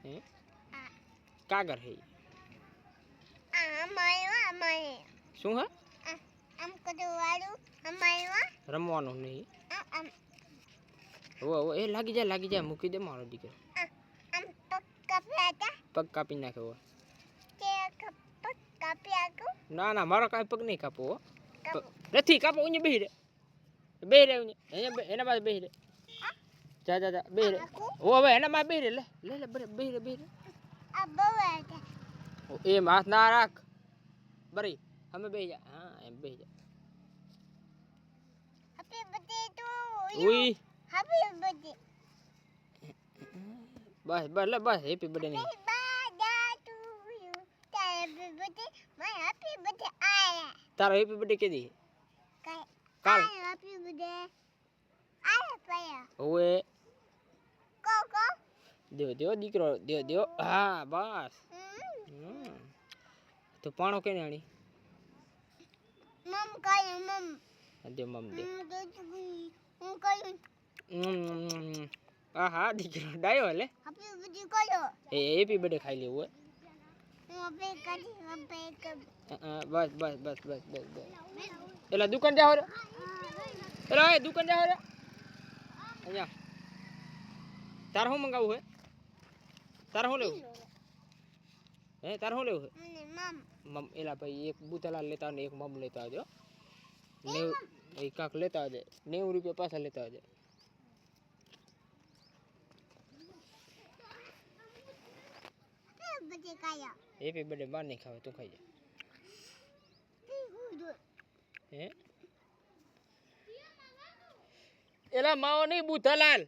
હે કાગર હે શું હે રમવાનું નહીં એ લાગી જાય મૂકી દે મારો દીકરો પગ કાપી નાખે ના મારો કાંઈ પગ નહીં કાપો નથી કાપો ઉને બેહી રે એના પાસે બેહી રે જા બેહી રે હવે એના પાસે બેહી રે લે બેહી રે એમ હાથ ના રાખ બરી અમે બેહી જા હા એમ બેહી જા ઉઈ બસ હેપી બર્થડે નહીં તારો હેપી બર્થડે કે દી કાલ ઓએ દેવો દીકરો દેવો હા બસ તો પાણો કેને આણી દે મમ દે હા દીકરો ડાયો લે હેપી બર્થડે ખાઈ લેવું બસ એલા દુકાન જાઓ રે એલા દુકાન જાઓ રે અહીંયા તારે શું મંગાવું હે તારે શું લેવું હે તારે શું લેવું હે મમ એલા ભાઈ એક બુતલા લેતા ને એક મમ લેતા આવજો 90 એ કાક લેતા આવજે 90 રૂપિયા પાછા લેતા આવજે હેપી બર્થડે બાર નહીં ખાવે તું ખાઈ જા હે એલા માવો નહીં બુથાલાલ